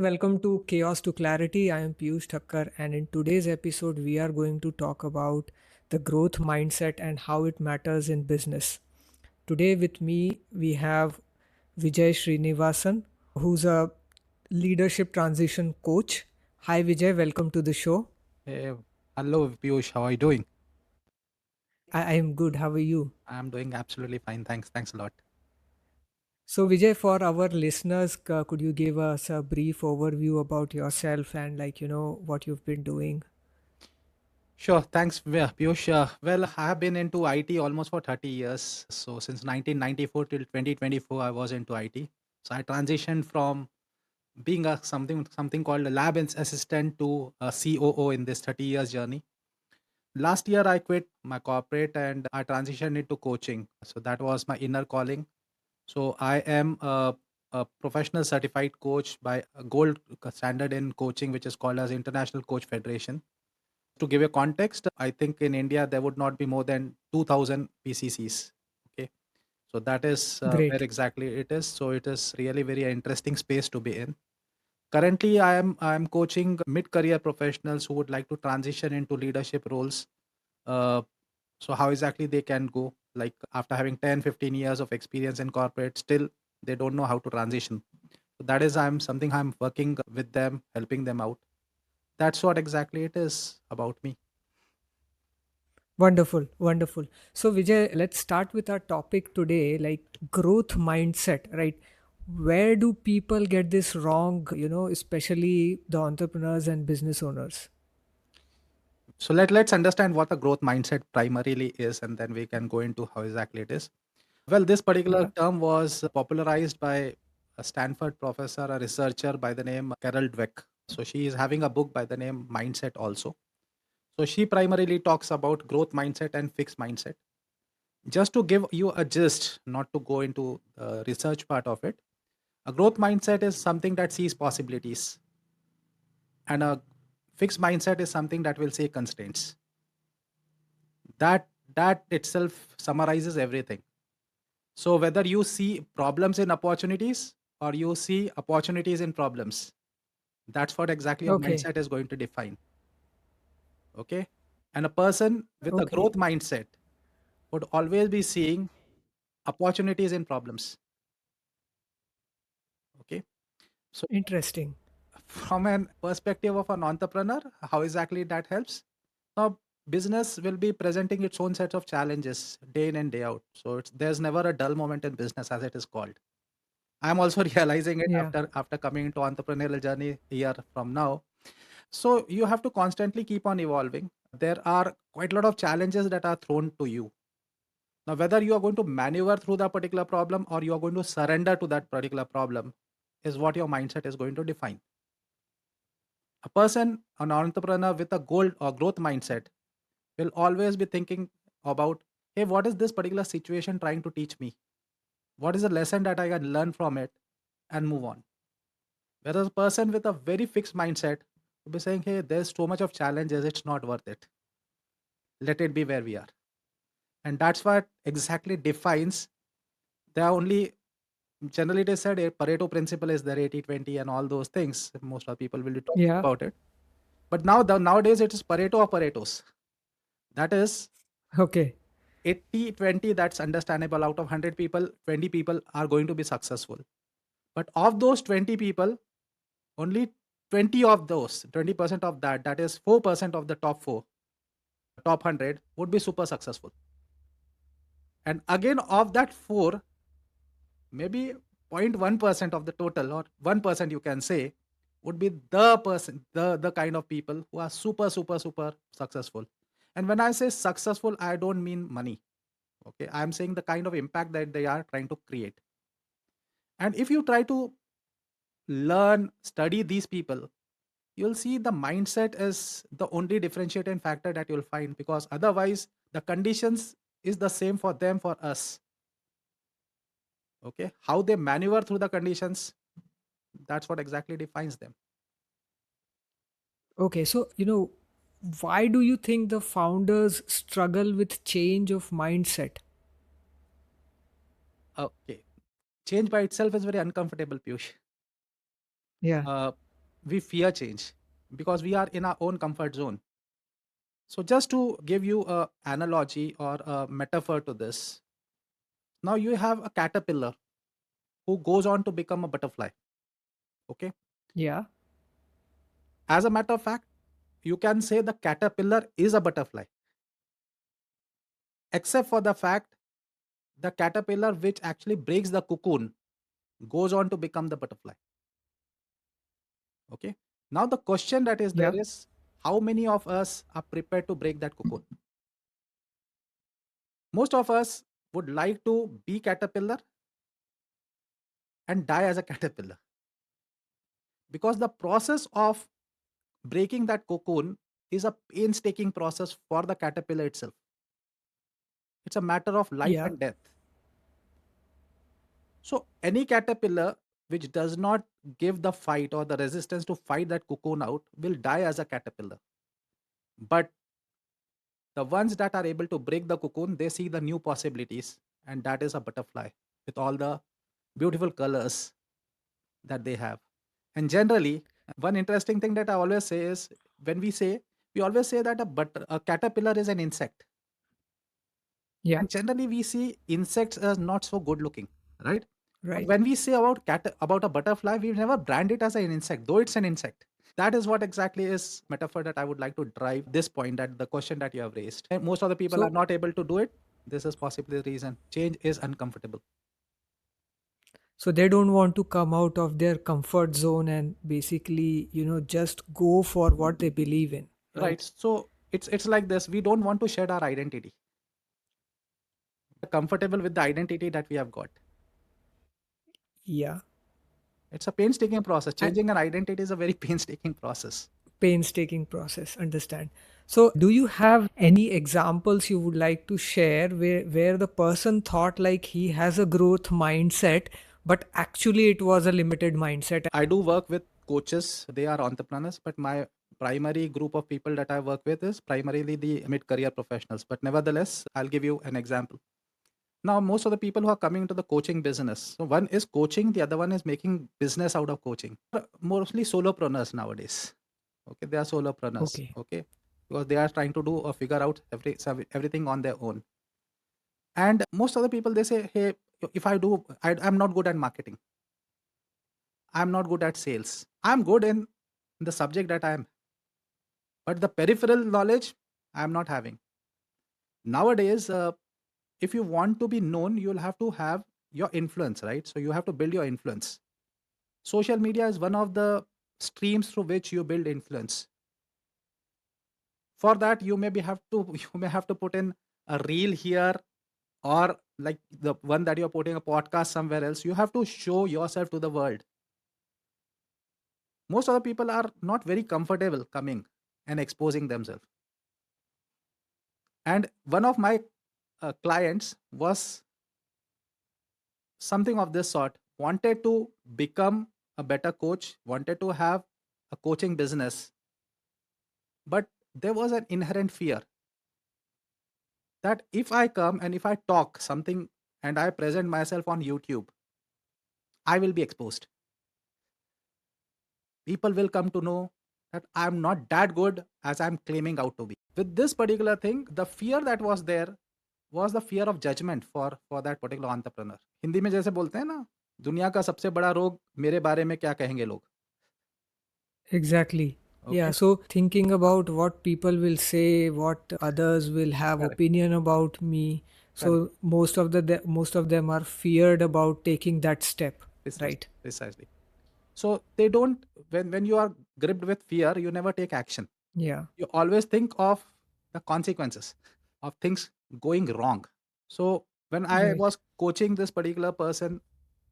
welcome to Chaos to Clarity. I am Piyush Thakkar, and in today's episode, we are going to talk about the growth mindset and how it matters in business. Today, with me, we have Vijay Shrinivasan, who's a leadership transition coach. Hi, Vijay, welcome to the show. Hey, hello, Piyush. How are you doing? I am good. How are you? I'm doing absolutely fine. Thanks. Thanks a lot. So, Vijay, for our listeners, could you give us a brief overview about yourself and, what you've been doing? Sure. Thanks, Piyush. Well, I have been into IT almost for 30 years. So since 1994 till 2024, I was into IT. So I transitioned from being a something called a lab assistant to a COO in this 30 years journey. Last year, I quit my corporate and I transitioned into coaching. So that was my inner calling. So I am a professional certified coach by a gold standard in coaching, which is called as International Coach Federation. To give you context, I think in India there would not be more than 2,000 PCCs. Okay, so that is where Great. exactly it is. So it is really very interesting space to be in. Currently, I am coaching mid-career professionals who would like to transition into leadership roles. Uh, so how exactly they can go, like after having 10, 15 years of experience in corporate, still they don't know how to transition. So that is I'm working with them, helping them out. That's what exactly it is about me. Wonderful, wonderful. So, Vijay, let's start with our topic today, like growth mindset, right? Where do people get this wrong, especially the entrepreneurs and business owners? So let's understand what the growth mindset primarily is, and then we can go into how exactly it is. Well, this particular Yeah. term was popularized by a Stanford professor, a researcher by the name Carol Dweck. So she is having a book by the name Mindset also. So she primarily talks about growth mindset and fixed mindset. Just to give you a gist, not to go into the research part of it, a growth mindset is something that sees possibilities, and a fixed mindset is something that will see constraints. That itself summarizes everything. So whether you see problems in opportunities or you see opportunities in problems, that's what exactly your Okay. mindset is going to define. Okay. And a person with a Okay. growth mindset would always be seeing opportunities in problems. Okay. So Interesting. from an perspective of an entrepreneur, how exactly that helps? Now, business will be presenting its own set of challenges day in and day out. So there's never a dull moment in business, as it is called. I'm also realizing it Yeah. after coming into entrepreneurial journey a year from now. So you have to constantly keep on evolving. There are quite a lot of challenges that are thrown to you. Now, whether you are going to maneuver through that particular problem or you are going to surrender to that particular problem is what your mindset is going to define. A person, an entrepreneur with a goal or growth mindset, will always be thinking about, hey, what is this particular situation trying to teach me? What is the lesson that I can learn from it and move on? Whereas a person with a very fixed mindset will be saying, hey, there's so much of challenges, it's not worth it. Let it be where we are. And that's what exactly defines. There are only, generally it is said a Pareto principle is there, 80-20 and all those things. Most of people will be talking Yeah. about it. But nowadays it is Pareto or Paretos. That is Okay. 80-20, that's understandable. Out of 100 people, 20 people are going to be successful. But of those 20 people, only 20 of those, 20% of that, that is 4% of the top 4, top 100 would be super successful. And again, of that 4, maybe 0.1% of the total, or 1% you can say, would be the person, the kind of people who are super, super, super successful. And when I say successful, I don't mean money. Okay. I'm saying the kind of impact that they are trying to create. And if you try to learn, study these people, you'll see the mindset is the only differentiating factor that you'll find, because otherwise the conditions is the same for them, for us. Okay, how they maneuver through the conditions, that's what exactly defines them. Okay. So, why do you think the founders struggle with change of mindset? Okay, change by itself is very uncomfortable, Piyush. Yeah. we fear change because we are in our own comfort zone. So just to give you a analogy or a metaphor to this, now you have a caterpillar who goes on to become a butterfly. Okay. Yeah. As a matter of fact, you can say the caterpillar is a butterfly, except for the fact the caterpillar which actually breaks the cocoon goes on to become the butterfly. Okay. Now the question that is there Yeah. is, how many of us are prepared to break that cocoon? Most of us would like to be caterpillar and die as a caterpillar, because the process of breaking that cocoon is a painstaking process for the caterpillar itself. It's a matter of life Yeah. and death. So any caterpillar which does not give the fight or the resistance to fight that cocoon out will die as a caterpillar. But the ones that are able to break the cocoon, they see the new possibilities, and that is a butterfly with all the beautiful colors that they have. And generally, one interesting thing that I always say is, when we always say that a caterpillar is an insect. Yeah. And generally, we see insects as not so good looking, right? But Right. when we say about a butterfly, we never brand it as an insect, though it's an insect. That is what exactly is metaphor that I would like to drive this point, that the question that you have raised. And most of the people are So not able to do it. This is possibly the reason. Change is uncomfortable. so they don't want to come out of their comfort zone and basically, just go for what they believe in, Right. right? So it's like this. We don't want to shed our identity. We're comfortable with the identity that we have got. Yeah. It's a painstaking process. And Changing an identity is a very painstaking process. painstaking process, understand. So do you have any examples you would like to share where the person thought like he has a growth mindset, but actually it was a limited mindset? I do work with coaches. They are entrepreneurs, but my primary group of people that I work with is primarily the mid-career professionals. But nevertheless, I'll give you an example. Now, most of the people who are coming into the coaching business, so one is coaching, the other one is making business out of coaching. Mostly solopreneurs nowadays. Okay, they are solopreneurs. Okay. Okay, because they are trying to do or figure out everything on their own. And most of the people, they say, hey, if I'm not good at marketing. I'm not good at sales. I'm good in the subject that I'm, but the peripheral knowledge I'm not having. Nowadays, if you want to be known, you'll have to have your influence, right? So you have to build your influence. Social media is one of the streams through which you build influence. For that, you may have to put in a reel here, or like the one that you're putting a podcast somewhere else. You have to show yourself to the world. Most of the people are not very comfortable coming and exposing themselves. And one of my clients was something of this sort, wanted to become a better coach, wanted to have a coaching business, but there was an inherent fear that if I come and if I talk something and I present myself on YouTube, I will be exposed. People will come to know that I'm not that good as I'm claiming out to be. With this particular thing, the fear that was there was the fear of judgment for that particular entrepreneur. Hindi में जैसे बोलते हैं ना, दुनिया का सबसे बड़ा रोग मेरे बारे में क्या कहेंगे लोग. Exactly. Yeah, Okay. so thinking about what people will say, what others will have Correct. opinion about me. Correct. So most of them are feared about taking that step, Precisely. right? Precisely. So they don't, when you are gripped with fear, you never take action. Yeah, You always think of the consequences of things going wrong. So when I right. was coaching this particular person,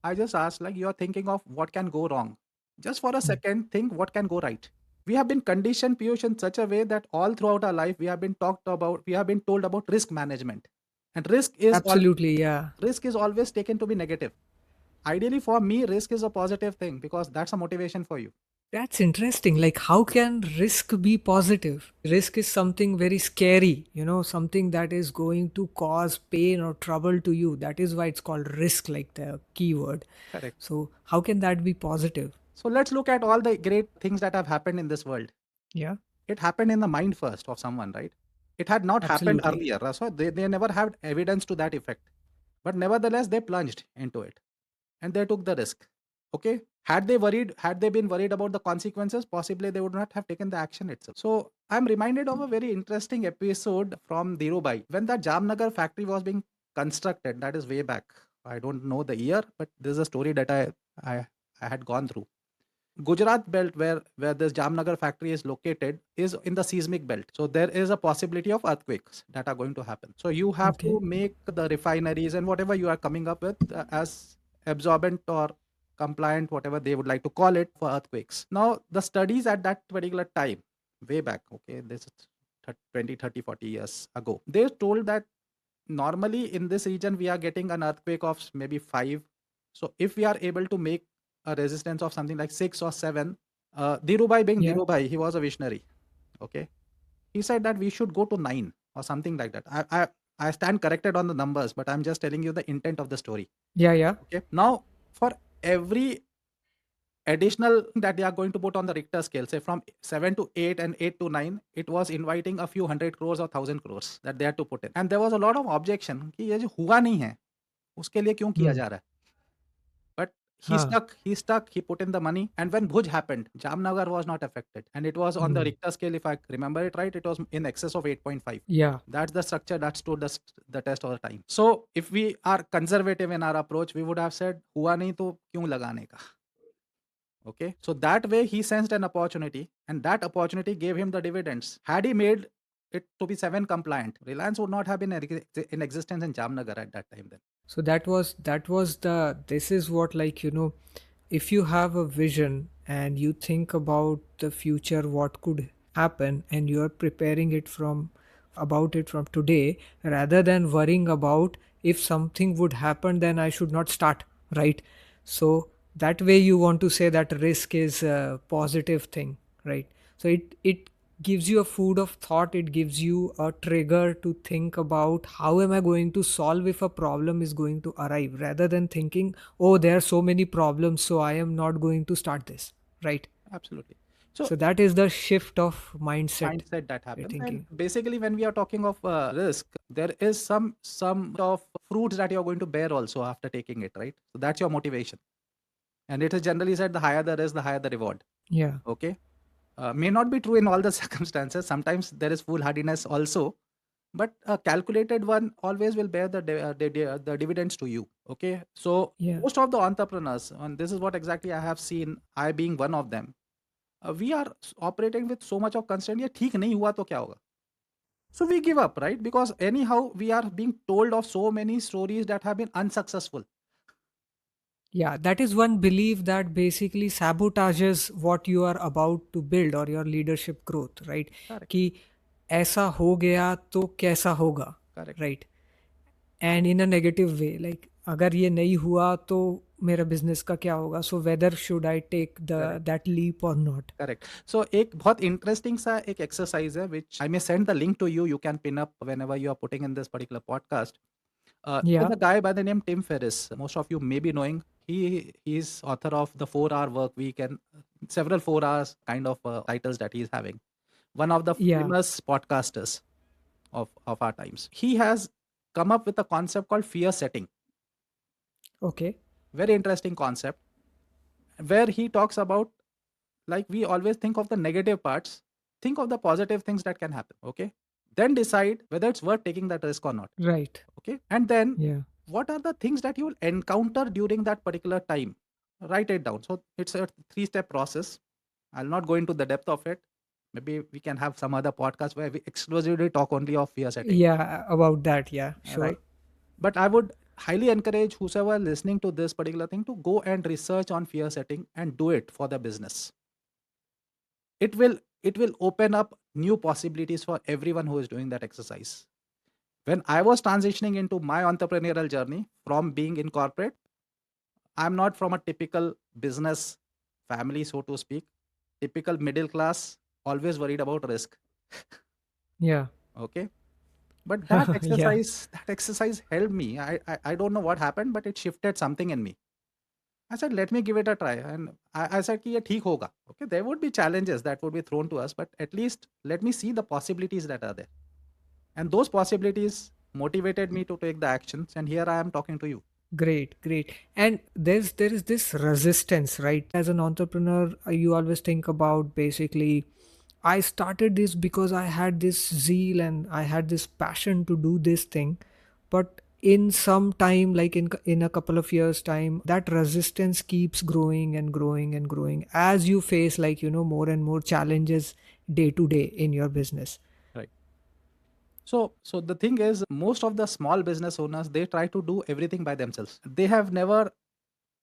I just asked, like, you're thinking of what can go wrong. Just for a Mm. second, think what can go right. We have been conditioned, Piyush, in such a way that all throughout our life we have been told about risk management. And Absolutely, yeah. risk is always taken to be negative. Ideally, for me, risk is a positive thing because that's a motivation for you. That's interesting. Like, how can risk be positive? Risk is something very scary, something that is going to cause pain or trouble to you. That is why it's called risk, like the keyword. Correct. So, how can that be positive? So let's look at all the great things that have happened in this world. Yeah, It happened in the mind first of someone, right? It had not happened absolutely. earlier. So they never had evidence to that effect. But nevertheless, they plunged into it and they took the risk. Okay. Had they been worried about the consequences, possibly they would not have taken the action itself. So I'm reminded of a very interesting episode from Dhirubhai when the Jamnagar factory was being constructed. That is way back. I don't know the year, but this is a story that I, I had gone through. Gujarat belt where this Jamnagar factory is located is in the seismic belt. So there is a possibility of earthquakes that are going to happen. So you have Okay. to make the refineries and whatever you are coming up with as absorbent or compliant, whatever they would like to call it, for earthquakes. Now the studies at that particular time, way back, okay, this is 20, 30, 40 years ago, they told that normally in this region we are getting an earthquake of maybe 5. So if we are able to make a resistance of something like 6 or 7, Dhirubhai being Yeah. Dhirubhai, he was a visionary. Okay, he said that we should go to 9 or something like that. I stand corrected on the numbers, but I'm just telling you the intent of the story. Yeah. Yeah. Okay, now for every additional that they are going to put on the Richter scale, say from 7 to 8 and 8 to 9, it was inviting a few hundred crores or thousand crores that they had to put in. And there was a lot of objection कि ये जो हुआ नहीं है, उसके लिए क्यों किया Hmm. जा रहा है? But Huh. he put in the money. And when Bhuj happened, Jamnagar was not affected. And it was on the Hmm. Richter scale, if I remember it right, it was in excess of 8.5. Yeah. That's the structure that stood the test of the time. So if we are conservative in our approach, we would have said, हुआ नहीं तो क्यों लगाने का? Okay. So that way he sensed an opportunity and that opportunity gave him the dividends. Had he made it to be 7 compliant, Reliance would not have been in existence in Jamnagar at that time then. So that was the this is what, like, if you have a vision and you think about the future, what could happen, and you are preparing it from about it from today, rather than worrying about if something would happen, then I should not start, right? So that way you want to say that risk is a positive thing, right? So it gives you a food of thought, it gives you a trigger to think about how am I going to solve if a problem is going to arrive, rather than thinking, oh, there are so many problems, so I am not going to start this, right? Absolutely. So So that is the shift of mindset mindset that you're happens. And thinking. basically when we are talking of risk, there is some of fruits that you're going to bear also after taking it, right? So that's your motivation. And it is generally said the higher the risk, the higher the reward. Yeah. Okay. May not be true in all the circumstances. Sometimes there is foolhardiness also, but a calculated one always will bear the dividends to you. Okay, so Yeah. most of the entrepreneurs, and this is what exactly I have seen, I being one of them, we are operating with so much of constraint. ये ठीक नहीं हुआ तो क्या होगा? So we give up, right? Because anyhow we are being told of so many stories that have been unsuccessful. Yeah, that is one belief that basically sabotages what you are about to build or your leadership growth, right? Correct, कि ऐसा हो गया तो कैसा होगा, correct, right? And in a negative way, like अगर ये नहीं हुआ तो मेरा बिजनेस का क्या होगा, so whether should I take the correct. that leap or not. Correct so एक बहुत इंटरेस्टिंग सा एक एक्सरसाइज है which I may send the link to you can pin up whenever you are putting in this particular podcast. Yeah. There's a guy by the name Tim Ferriss. Most of you may be knowing. He's author of the 4 Hour Work Week and several 4 hours kind of titles that he's having. One of the Yeah. famous podcasters of our times. He has come up with a concept called fear setting. Okay. Very interesting concept where he talks about, like, we always think of the negative parts, think of the positive things that can happen. Okay, then decide whether it's worth taking that risk or not. Right. Okay, and then Yeah. what are the things that you will encounter during that particular time? Write it down. So it's a 3-step process. I'll not go into the depth of it. Maybe we can have some other podcast where we exclusively talk only of fear setting. Yeah, about that. Yeah, Right. sure. But I would highly encourage whosoever listening to this particular thing to go and research on fear setting and do it for the business. It will open up new possibilities for everyone who is doing that exercise. When I was transitioning into my entrepreneurial journey from being in corporate, I'm not from a typical business family, so to speak. Typical middle class, always worried about risk. Yeah. Okay, but that Yeah. exercise helped me. I don't know what happened, but it shifted something in me. I said, let me give it a try. And I said, कि ये ठीक होगा. Okay, there would be challenges that would be thrown to us, but at least let me see the possibilities that are there. And those possibilities motivated me to take the actions. And here I am talking to you. Great, great. And there is this resistance, right? As an entrepreneur, you always think about basically, I started this because I had this zeal and I had this passion to do this thing. But in some time, like in a couple of years' time, that resistance keeps growing and growing and growing as you face, like, more and more challenges day to day in your business. Right. So the thing is, most of the small business owners, they try to do everything by themselves. They have never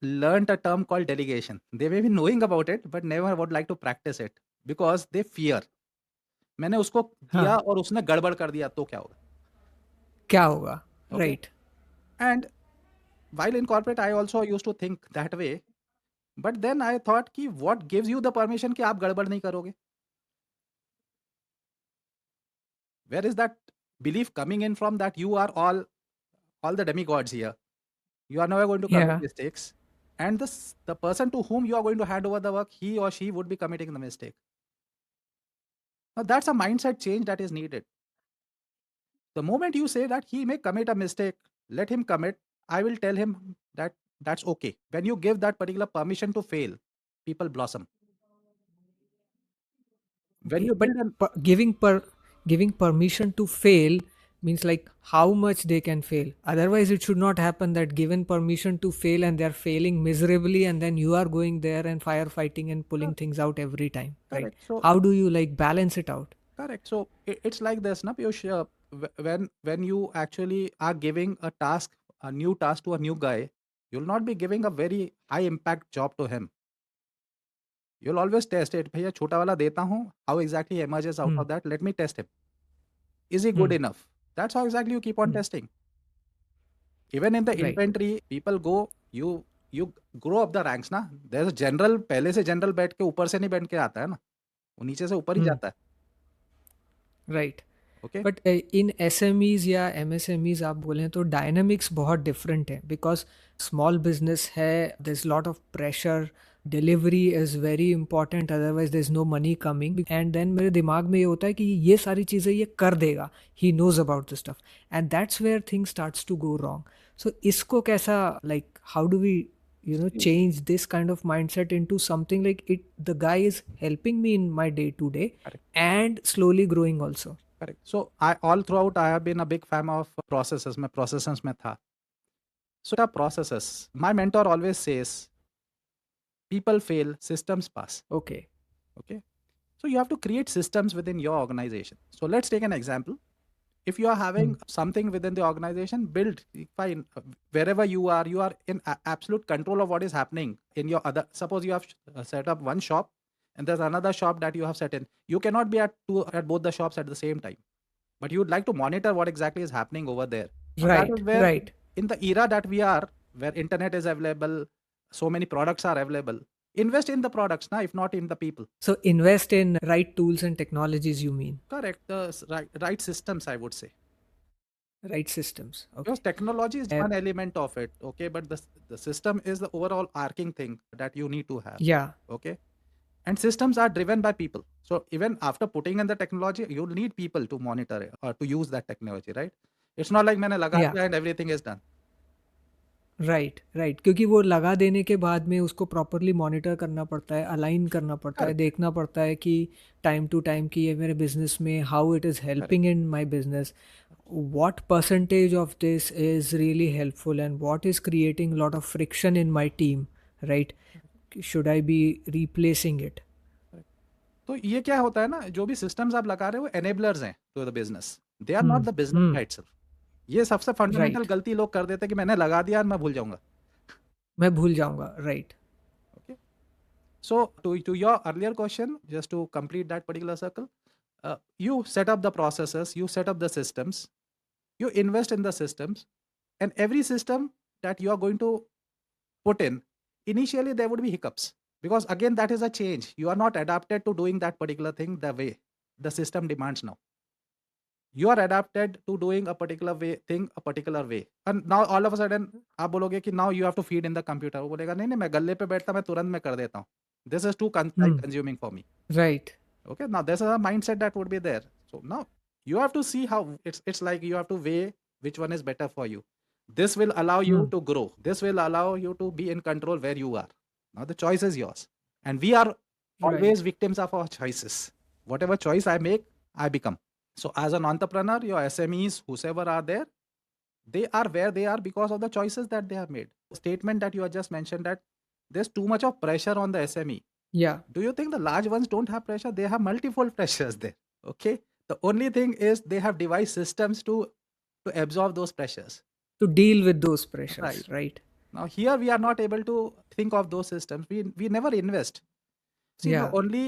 learned a term called delegation. They may be knowing about it, but never would like to practice it because they fear. मैंने उसको दिया हाँ, और उसने गड़बड़ कर दिया तो क्या होगा? क्या होगा? Okay. Right. And while in corporate, I also used to think that way. But then I thought कि what gives you the permission कि आप गड़बड़ नहीं करोगे? Where is that belief coming in from that you are all the demigods here? You are never going to commit Yeah. mistakes. And the person to whom you are going to hand over the work, he or she would be committing the mistake. Now that's a mindset change that is needed. The moment you say that he may commit a mistake, let him commit, I will tell him that that's okay. When you give that particular permission to fail, people blossom. When Okay, you build but an giving permission to fail means like how much they can fail. Otherwise, it should not happen that given permission to fail and they're failing miserably, and then you are going there and firefighting and pulling things out every time, right? correct. So How do you like balance it out? correct. So it's like this, na Piyush. When you actually are giving a new task to a new guy, you'll not be giving a very high impact job to him. You'll always test it. भैया छोटा वाला देता हूँ. How exactly he emerges out Hmm. of that? Let me test him. Is he good Hmm. enough? That's how exactly you keep on Hmm. testing. Even in the Right. inventory, people go. You grow up the ranks ना. There's a general पहले से general बैठ के ऊपर से नहीं बैठ के आता है ना. वो नीचे से ऊपर ही Hmm. जाता है. Right. Okay. But in SMEs या एमएसएमईज आप बोलें तो डायनामिक्स बहुत डिफरेंट है बिकॉज स्मॉल बिजनेस है there is lot of pressure delivery is very important otherwise there is no money coming and then मेरे दिमाग में ये होता है कि ये सारी चीज़ें ये कर देगा he knows about this stuff and that's where things starts to go wrong so इसको कैसा like how do we change this kind of mindset into something like it the guy is helping me in my day to day Correct. and slowly growing also. Correct. So I all throughout I have been a big fan of processes. मैं processes में था. So the processes. My mentor always says, people fail, systems pass. Okay. Okay. So you have to create systems within your organization. So let's take an example. If you are Hmm. having something within the organization, build fine wherever you are in absolute control of what is happening in your other. Suppose you have set up one shop and there's another shop that you have set in. You cannot be at both the shops at the same time, but you would like to monitor what exactly is happening over there. Now that Right, is where, right. in the era that we are, where internet is available, so many products are available, invest in the products now, if not in the people. So invest in right tools and technologies, you mean? Correct. The right systems, I would say. Right systems. Because Okay. technology is Uh, one element of it, okay, but the system is the overall arcing thing that you need to have, yeah, okay. And systems are driven by people. So even after putting in the technology, you'll need people to monitor it or to use that technology, right? It's not like मैंने लगा yeah. दिया and everything is done. Right, right. क्योंकि वो लगा देने के बाद में उसको प्रॉपर्ली मॉनिटर करना पड़ता है, अलाइन करना पड़ता है, Correct. देखना पड़ता है कि टाइम टू टाइम कि ये मेरे बिज़नेस में how it is Correct. Helping in my business, what percentage of this is really helpful and what is creating a lot of friction in my team, right? Should I be replacing it? Correct. तो ये क्या होता है ना, जो भी systems आप लगा रहे हो एनेबलर्स हैं to the business, they are not Hmm. The business Hmm. By itself. ये सबसे फंडामेंटल Right. गलती लोग कर देते हैं कि मैंने लगा दिया और मैं भूल जाऊंगा. मैं भूल जाऊँगा, right. Okay. So to your earlier question, just to complete that particular circle, you set up the processes, you set up the systems, you invest in the systems, and every system that you are going to put in, initially there would be hiccups because again that is a change. You are not adapted to doing that particular thing the way the system demands now. You are adapted to doing a particular way thing a particular way, and now all of a sudden आप बोलोगे कि now you have to feed in the computer, वो बोलेगा नहीं नहीं मैं गल्ले पे बैठता मैं तुरंत मैं कर देता हूँ, this is too time Hmm. consuming for me. Right. Okay, now there's a mindset that would be there. So now you have to see how it's like you have to weigh which one is better for you. This will allow you Hmm. to grow, this will allow you to be in control where you are. Now the choice is yours, and we are Right. always victims of our choices. Whatever choice I make, I become. So as an entrepreneur, your SMEs, whoever are there, they are where they are because of the choices that they have made. Statement that you have just mentioned, that there's too much of pressure on the SME. Yeah. Do you think the large ones don't have pressure? They have multiple pressures there. Okay. The only thing is they have device systems to absorb those pressures. To deal with those pressures, Right. right? Now here we are not able to think of those systems. We never invest. See, the Yeah. only,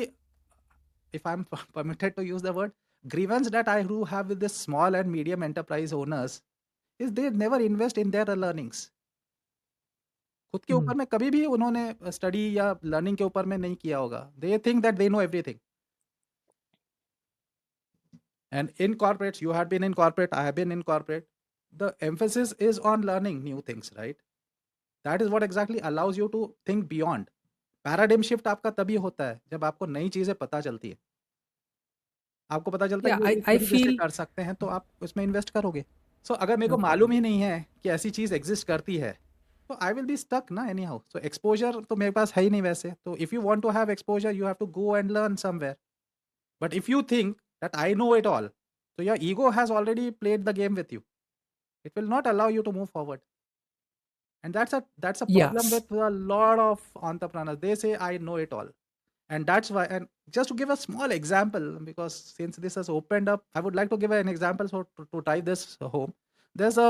if I'm permitted to use the word, grievance that I do have with this small and medium enterprise owners is they never invest in their learnings. खुद के Hmm. ऊपर में कभी भी उन्होंने study या learning के ऊपर में नहीं किया होगा। They think that they know everything. And in corporates, you have been in corporate, I have been in corporate, the emphasis is on learning new things, right? That is what exactly allows you to think beyond. Paradigm shift आपका तभी होता है जब आपको नई चीज़ें पता चलती है। आपको पता चलता है Yeah. कि ये I इस I तरीके से feel. कर सकते हैं, तो आप उसमें इन्वेस्ट करोगे। सो अगर मेरे को Okay. मालूम ही नहीं है कि ऐसी चीज़ एग्ज़िस्ट करती है, तो आई विल बी स्टक ना एनी हाउ। सो एक्सपोज़र तो मेरे पास है ही नहीं वैसे। तो if you want to have exposure, you have to go and learn somewhere. But if you think that I know it all, so your ego has already played the game with you. It will not allow you to move forward. And that's a problem Yes. with a lot of entrepreneurs. They say I know it all. And that's why, and just to give a small example, because since this has opened up, I would like to give an example, so to tie this home. There's a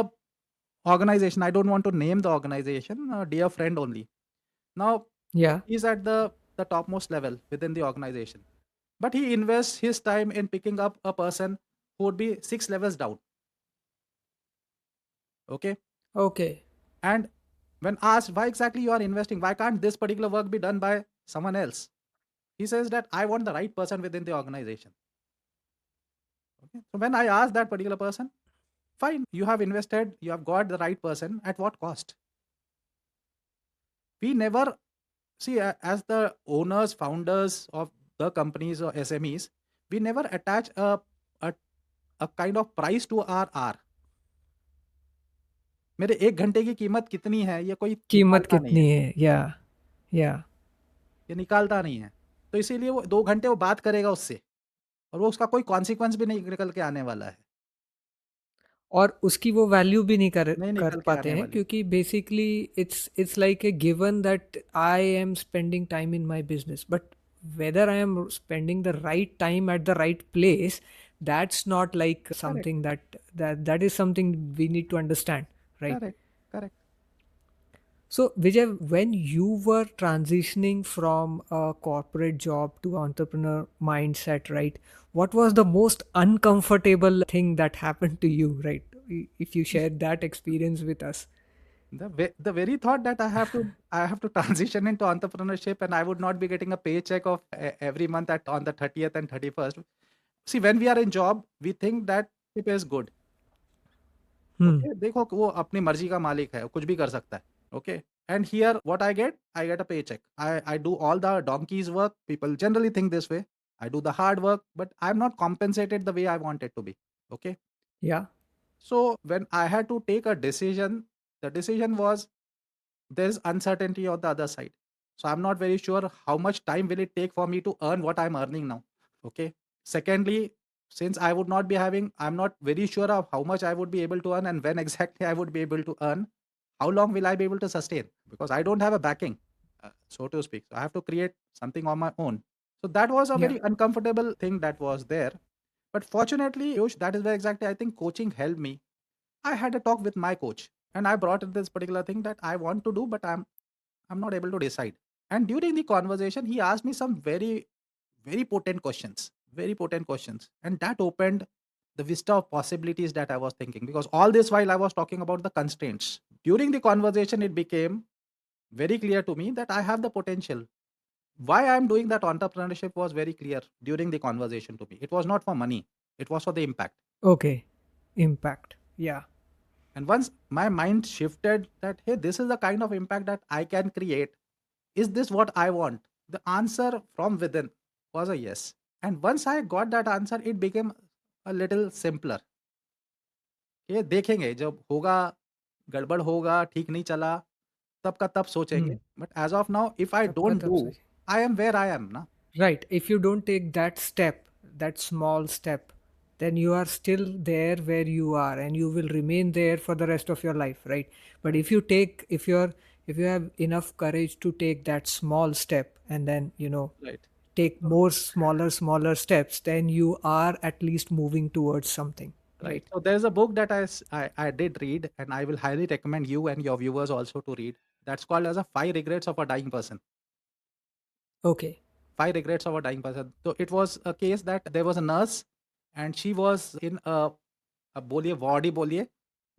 organization, I don't want to name the organization, a dear friend only. Now Yeah. he's at the topmost level within the organization. But he invests his time in picking up a person who would be 6 levels down. Okay. Okay. And when asked why exactly you are investing, why can't this particular work be done by someone else? He says that I want the right person within the organization. Okay. So when I asked that particular person, fine, you have invested, you have got the right person, at what cost? We never see, as the owners, founders of the companies or SMEs, we never attach a, a kind of price to our hour. मेरे 1 घंटे की कीमत कितनी है, ये कोई कीमत निकालता नहीं है। कितनी है? Yeah. Yeah. ये निकालता नहीं है। तो इसीलिए वो 2 घंटे वो बात करेगा उससे, और वो उसका कोई कॉन्सिक्वेंस भी नहीं निकल के आने वाला है। और उसकी वो वैल्यू भी नहीं कर नहीं कर निकल के पाते आने हैं, वाली। क्योंकि basically it's like a given that I am spending time in my business, but whether I am spending the right time at the right place, that's not like correct, something that is something we need to understand, right? Correct, correct. So, Vijay, when you were transitioning from a corporate job to entrepreneur mindset, right? What was the most uncomfortable thing that happened to you, right? If you share that experience with us. The very thought that I have to transition into entrepreneurship, and I would not be getting a paycheck of every month at on the 30th and 31st. See, when we are in job, we think that it is good. Hmm. Okay, देखो वो अपनी मर्जी का मालिक है, कुछ भी कर सकता है। Okay, and here what I get a paycheck. I do all the donkey's work. People generally think this way. I do the hard work, but I'm not compensated the way I want it to be. Okay. Yeah. So when I had to take a decision, the decision was, there's uncertainty on the other side. So I'm not very sure how much time will it take for me to earn what I'm earning now. Okay. Secondly, since I would not be having, I'm not very sure of how much I would be able to earn and when exactly I would be able to earn. How long will I be able to sustain? Because I don't have a backing, so to speak. So I have to create something on my own. So that was a Yeah. very uncomfortable thing that was there. But fortunately, Yosh, that is where exactly I think coaching helped me. I had a talk with my coach, and I brought in this particular thing that I want to do, but I'm not able to decide. And during the conversation, he asked me some very, very potent questions. And that opened the vista of possibilities that I was thinking. Because all this while I was talking about the constraints. During the conversation, it became very clear to me that I have the potential. Why I'm doing that entrepreneurship was very clear during the conversation to me. It was not for money, it was for the impact. Okay. Impact. Yeah. And once my mind shifted that, hey, this is the kind of impact that I can create, is this what I want? The answer from within was a yes. And once I got that answer, it became a little simpler. ये देखेंगे जब होगा, गड़बड़ होगा, ठीक नहीं चला, तब का तब सोचेंगे। Hmm. But as of now if I तब का डोंट तब डू, सही. I am where I am ना। Right. If you don't take that step, that small step, then you are still there where you are and you will remain there for the rest of your life, right? But right, if you have enough courage to take that small step and then, right. take तो more smaller steps, then you are at least moving towards something, right, right? so there is a book that I did read and I will highly recommend you and your viewers also to read. That's called as a 5 Regrets of a Dying Person. Okay. 5 Regrets of a Dying Person. So it was a case that there was a nurse and she was in a, अब बोलिए ward ही बोलिए,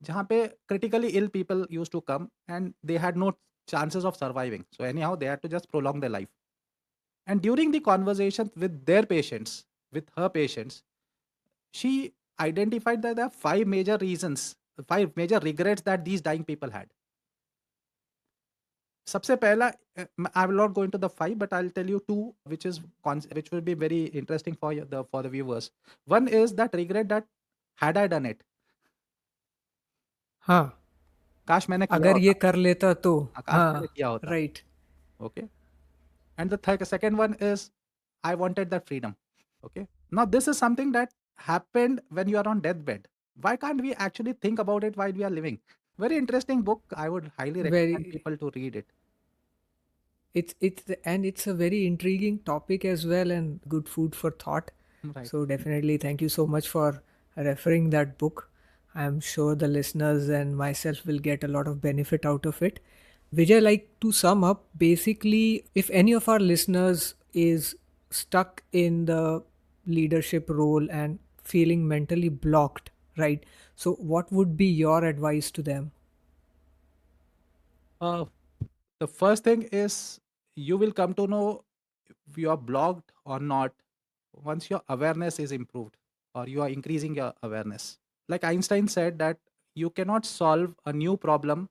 जहाँ पे critically ill people used to come and they had no chances of surviving. So anyhow, they had to just prolong their life. And during the conversation with their patients, with her patients, she identified that there are 5 major reasons, 5 major regrets that these dying people had. सबसे पहला, I will not go into the 5, but I'll tell you 2 which is which will be very interesting for the viewers. One is that regret that had I done it, हाँ. काश मैंने किया अगर होता, ये कर लेता तो. काश मैंने हाँ. किया होता। Right. Okay. And the second one is I wanted that freedom. Okay. Now this is something that happened when you are on deathbed. Why can't we actually think about it while we are living? Very interesting book. I would highly recommend Very. people to read it. It's a very intriguing topic as well and good food for thought. Right. So definitely thank you so much for referring that book. I'm sure the listeners and myself will get a lot of benefit out of it. Vijay, like to sum up, basically, if any of our listeners is stuck in the leadership role and feeling mentally blocked, right? So what would be your advice to them? Uh, the first thing is you will come to know if you are blocked or not once your awareness is improved or you are increasing your awareness. Like Einstein said that you cannot solve a new problem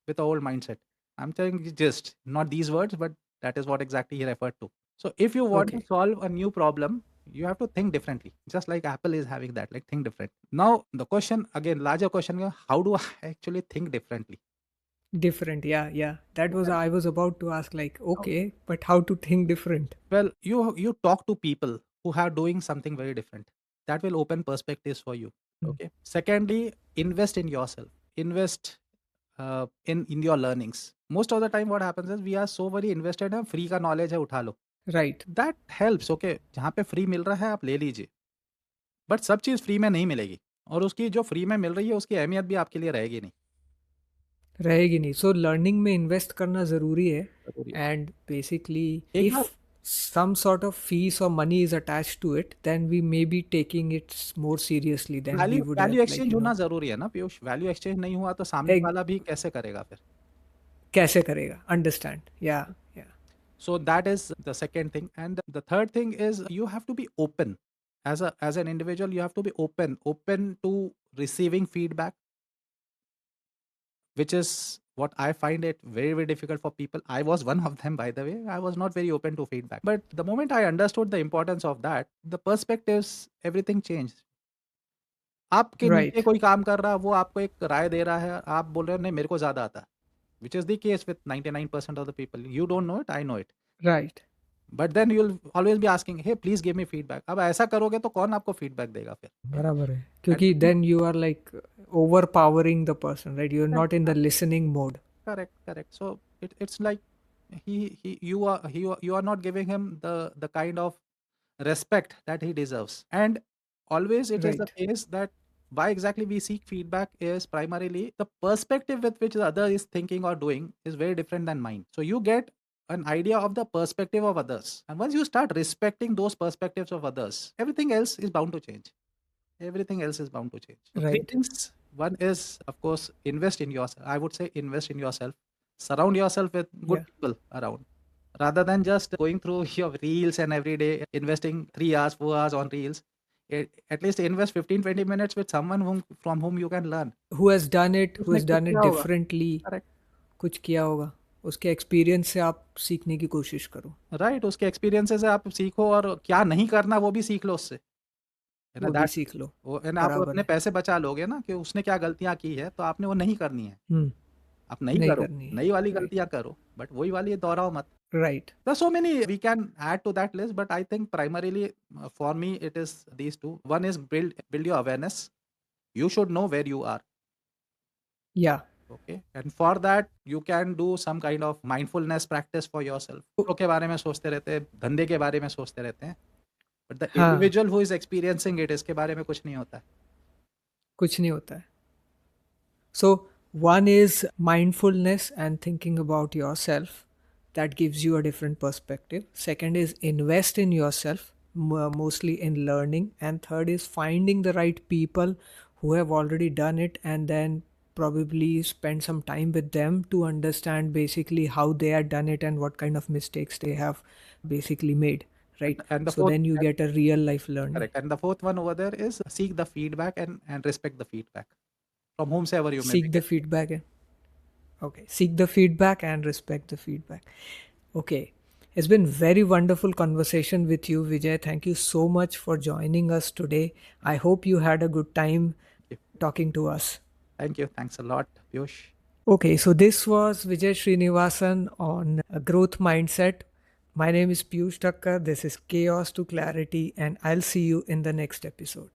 with an old mindset. I'm telling you just not these words, but that is what exactly he referred to. So if you want to Okay, solve a new problem, you have to think differently. Just like Apple is having that, like think different. Now the question again, larger question, how do I actually think differently? different. Yeah, yeah. That was Well, I was about to ask. Like, how- okay, but how to think different? well, you talk to people who are doing something very different. That will open perspectives for you. Mm. Okay. Secondly, invest in yourself. Invest in your learnings. Most of the time, what happens is we are so very invested in free का knowledge है उठा लो. Right. That helps. Okay, जहाँ पे free मिल रहा है आप ले लीजिए. बट सब चीज़ फ्री में नहीं मिलेगी और उसकी जो फ्री में मिल रही है उसकी अहमियत भी आपके लिए रहेगी नहीं. रहेगी नहीं. So learning में invest करना ज़रूरी है. ज़रूरी है. And basically, एक बार if some sort of fees or money is attached to it, then we may be taking it more seriously than we value would value have, like, exchange होना ज़रूरी है ना पीयूष. वैल्यू एक्सचेंज नहीं हुआ तो सामने एक वाला भी कैसे करेगा फिर? कैसे करेगा? Understand? Yeah, yeah. So that is the second thing. And the third thing is you have to be open. As an individual, you have to be open to receiving feedback, which is what I find it very, very difficult for people. I was one of them, by the way. I was not very open to feedback. But the moment I understood the importance of that, the perspectives, everything changed. आपके नीचे Right, कोई काम कर रहा है, वो आपको एक राय दे रहा है, आप बोल रहे हो नहीं मेरे को ज़्यादा आता है, which is the case with 99% of the people. You don't know it, I know it. right. But then you will always be asking hey please give me feedback. अब ऐसा करोगे तो कौन आपको फीडबैक देगा फिर? बराबर है. एट क्योंकि then you are like overpowering the person, right? You're not in the listening mode. Correct, correct. So it's like he you are not giving him the kind of respect that he deserves. And always it is the Right, case that why exactly we seek feedback is primarily the perspective with which the other is thinking or doing is very different than mine. So you get an idea of the perspective of others. And once you start respecting those perspectives of others, everything else is bound to change. Everything else is bound to change. So three right. things. One is, of course, invest in yourself. I would say invest in yourself. Surround yourself with good Yeah. people around. Rather than just going through your reels and every day investing 3 hours, 4 hours on reels, At least invest 15-20 minutes with someone from whom you can learn. who has done it, who उसने has कुछ done it किया होगा. differently, Correct. कुछ किया होगा, उसके experience से आप सीखने की कोशिश करो, राइट, उसके एक्सपीरियंसेस से आप सीखो और क्या नहीं करना वो भी सीख लो उससे, है ना? वो भी दैट सीख लो। वो है ना, आप बराबर अपने है। पैसे बचा लोगे ना कि उसने क्या गलतियाँ की है, तो आपने वो नहीं करनी है। हुँ, आप नहीं नहीं करो, करनी है। नई वाली राइट, गलतियाँ करो, बट वही वाली दोहराओ मत. Right. There are so many we can add to that list, but I think primarily for me it is these two. One is build your awareness. You should know where you are. या Okay, and for that you can do some kind of mindfulness practice for yourself. लोगों के बारे में सोचते रहते हैं, धंधे के बारे में सोचते रहते हैं, but the हाँ, individual who is experiencing it, इसके बारे में कुछ नहीं होता है. कुछ नहीं होता है। So, one is mindfulness and thinking about yourself. That gives you a different perspective. Second is invest in yourself, mostly in learning. And third is finding the right people who have already done it and then probably spend some time with them to understand basically how they had done it and what kind of mistakes they have basically made. And, Right. and the So fourth, then you get a real life learning. correct, and the fourth one over there is seek the feedback and respect the feedback from whomsoever you may be Seek the getting. feedback. Okay. Seek the feedback and respect the feedback. Okay. It's been very wonderful conversation with you, Vijay. Thank you so much for joining us today. I hope you had a good time Thank you. talking to us. Thank you. Thanks a lot, Piyush. Okay, so this was Vijay Shrinivasan on growth mindset. My name is Piyush Thakkar. This is Chaos to Clarity, and I'll see you in the next episode.